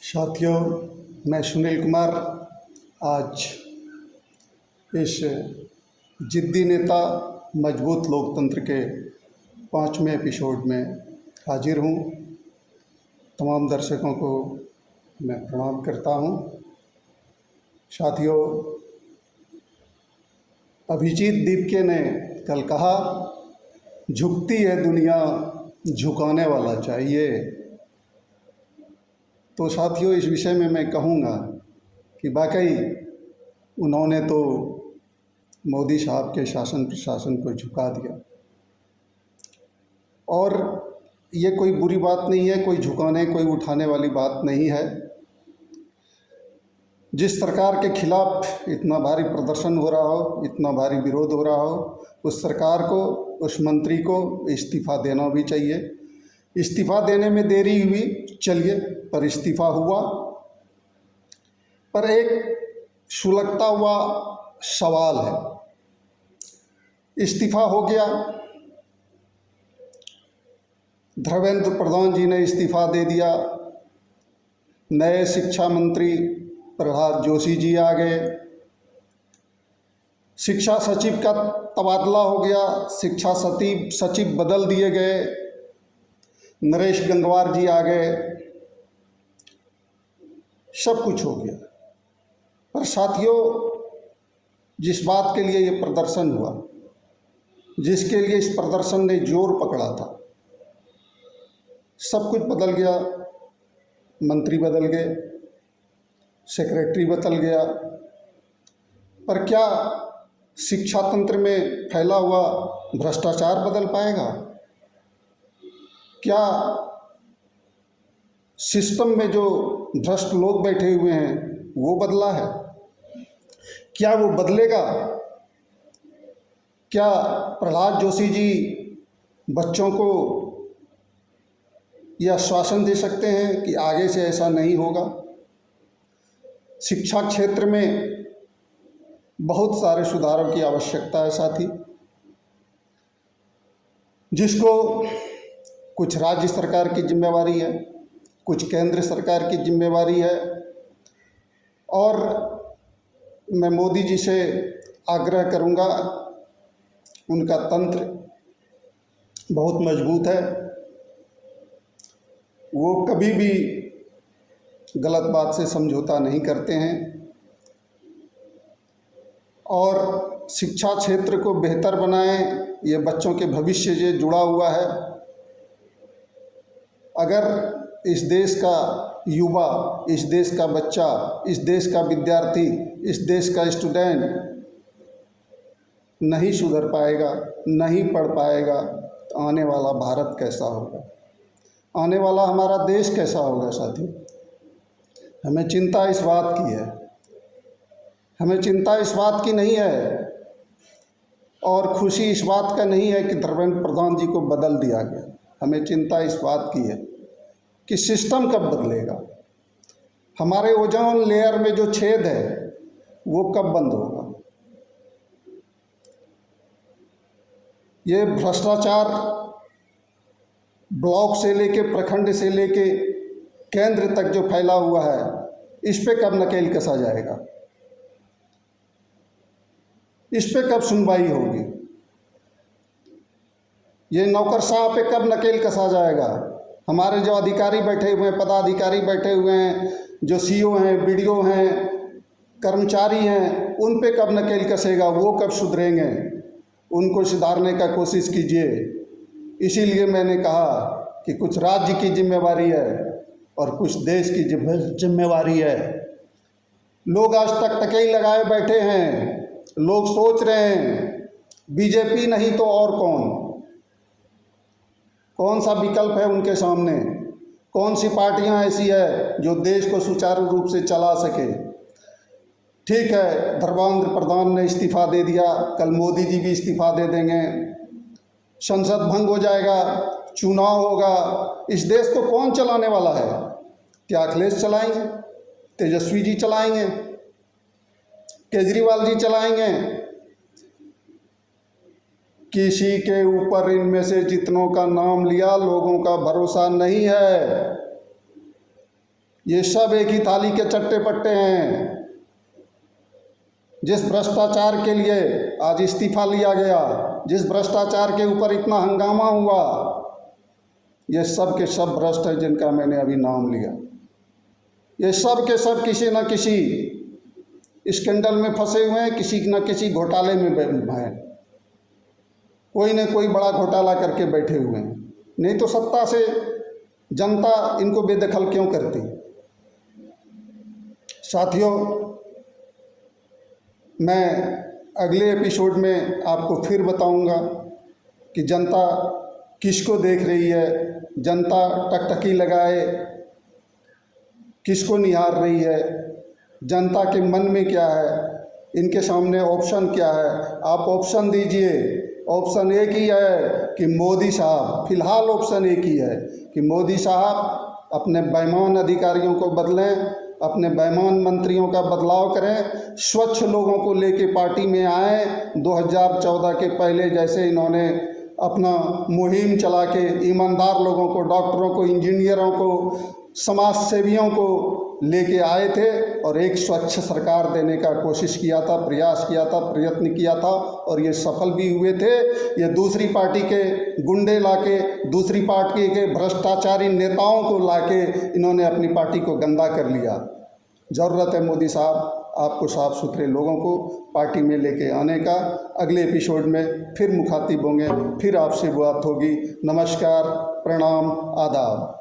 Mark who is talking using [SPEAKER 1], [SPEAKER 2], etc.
[SPEAKER 1] साथियों, मैं सुनील कुमार आज इस जिद्दी नेता मजबूत लोकतंत्र के 5वें एपिसोड में हाजिर हूँ। तमाम दर्शकों को मैं प्रणाम करता हूँ। साथियों, अभिजीत दीपके ने कल कहा, झुकती है दुनिया, झुकाने वाला चाहिए। तो साथियों, इस विषय में मैं कहूँगा कि वाकई उन्होंने तो मोदी साहब के शासन प्रशासन को झुका दिया, और ये कोई बुरी बात नहीं है, कोई झुकाने कोई उठाने वाली बात नहीं है। जिस सरकार के खिलाफ इतना भारी प्रदर्शन हो रहा हो, इतना भारी विरोध हो रहा हो, उस सरकार को, उस मंत्री को इस्तीफ़ा देना भी चाहिए। इस्तीफ़ा देने में देरी हुई, चलिए, पर इस्तीफ़ा हुआ। पर एक सुलगता हुआ सवाल है, इस्तीफ़ा हो गया, धर्मेंद्र प्रधान जी ने इस्तीफ़ा दे दिया, नए शिक्षा मंत्री प्रहलाद जोशी जी आ गए, शिक्षा सचिव का तबादला हो गया, शिक्षा सचिव बदल दिए गए, नरेश गंगवार जी आ गए, सब कुछ हो गया। पर साथियों, जिस बात के लिए ये प्रदर्शन हुआ, जिसके लिए इस प्रदर्शन ने जोर पकड़ा था, सब कुछ बदल गया। मंत्री बदल गए, सेक्रेटरी बदल गया, पर क्या शिक्षा तंत्र में फैला हुआ भ्रष्टाचार बदल पाएगा? क्या सिस्टम में जो भ्रष्ट लोग बैठे हुए हैं वो बदला है? क्या वो बदलेगा? क्या प्रहलाद जोशी जी बच्चों को यह आश्वासन दे सकते हैं कि आगे से ऐसा नहीं होगा? शिक्षा क्षेत्र में बहुत सारे सुधारों की आवश्यकता है साथी, जिसको कुछ राज्य सरकार की जिम्मेवारी है, कुछ केंद्र सरकार की जिम्मेवारी है। और मैं मोदी जी से आग्रह करूंगा, उनका तंत्र बहुत मजबूत है, वो कभी भी गलत बात से समझौता नहीं करते हैं, और शिक्षा क्षेत्र को बेहतर बनाएं। ये बच्चों के भविष्य से जुड़ा हुआ है। अगर इस देश का युवा, इस देश का बच्चा, इस देश का विद्यार्थी, इस देश का स्टूडेंट नहीं सुधर पाएगा, नहीं पढ़ पाएगा, तो आने वाला भारत कैसा होगा? आने वाला हमारा देश कैसा होगा? साथियों, हमें चिंता इस बात की है, हमें चिंता इस बात की नहीं है, और खुशी इस बात का नहीं है कि धर्मेंद्र प्रधान जी को बदल दिया गया। हमें चिंता इस बात की है कि सिस्टम कब बदलेगा, हमारे ओजोन लेयर में जो छेद है वो कब बंद होगा। ये भ्रष्टाचार ब्लॉक से लेके, प्रखंड से लेके केंद्र तक जो फैला हुआ है, इस पे कब नकेल कसा जाएगा? इस पे कब सुनवाई होगी? ये नौकरशाह पे कब नकेल कसा जाएगा? हमारे जो अधिकारी बैठे हुए हैं, पदाधिकारी बैठे हुए हैं, जो सीईओ हैं, बीडीओ हैं, कर्मचारी हैं, उन पे कब नकेल कसेगा? वो कब सुधरेंगे? उनको सुधारने का कोशिश कीजिए। इसीलिए मैंने कहा कि कुछ राज्य की जिम्मेवारी है और कुछ देश की जिम्मेवारी है। लोग आज तक टकेई लगाए बैठे हैं, लोग सोच रहे हैं बीजेपी नहीं तो और कौन सा विकल्प है उनके सामने? कौन सी पार्टियां ऐसी है जो देश को सुचारू रूप से चला सके? ठीक है, धर्मेंद्र प्रधान ने इस्तीफ़ा दे दिया, कल मोदी जी भी इस्तीफ़ा दे देंगे, संसद भंग हो जाएगा, चुनाव होगा। इस देश को कौन चलाने वाला है? क्या अखिलेश चलाएंगे? तेजस्वी जी चलाएंगे? केजरीवाल जी चलाएंगे? किसी के ऊपर इनमें से जितनों का नाम लिया, लोगों का भरोसा नहीं है। ये सब एक ही थाली के चट्टे पट्टे हैं। जिस भ्रष्टाचार के लिए आज इस्तीफा लिया गया, जिस भ्रष्टाचार के ऊपर इतना हंगामा हुआ, ये सब के सब भ्रष्ट है जिनका मैंने अभी नाम लिया। ये सब के सब किसी न किसी स्कैंडल में फंसे हुए हैं, किसी न किसी घोटाले में हैं। कोई न कोई बड़ा घोटाला करके बैठे हुए हैं। नहीं तो सत्ता से जनता इनको बेदखल क्यों करती। साथियों, मैं अगले एपिसोड में आपको फिर बताऊंगा कि जनता किसको देख रही है, जनता टकटकी लगाए किसको निहार रही है, जनता के मन में क्या है, इनके सामने ऑप्शन क्या है। आप ऑप्शन दीजिए। ऑप्शन एक ही है कि मोदी साहब, फिलहाल ऑप्शन एक ही है कि मोदी साहब अपने बेईमान अधिकारियों को बदलें, अपने बेईमान मंत्रियों का बदलाव करें, स्वच्छ लोगों को लेके पार्टी में आए। 2014 के पहले जैसे इन्होंने अपना मुहिम चला के ईमानदार लोगों को, डॉक्टरों को, इंजीनियरों को, समाज सेवियों को लेके आए थे और एक स्वच्छ सरकार देने का कोशिश किया था, प्रयास किया था, प्रयत्न किया था और ये सफल भी हुए थे। ये दूसरी पार्टी के गुंडे लाके, दूसरी पार्टी के भ्रष्टाचारी नेताओं को लाके इन्होंने अपनी पार्टी को गंदा कर लिया। ज़रूरत है मोदी साहब आपको साफ सुथरे लोगों को पार्टी में लेके आने का। अगले एपिसोड में फिर मुखातिब होंगे, फिर आपसे बात होगी। नमस्कार, प्रणाम, आदाब।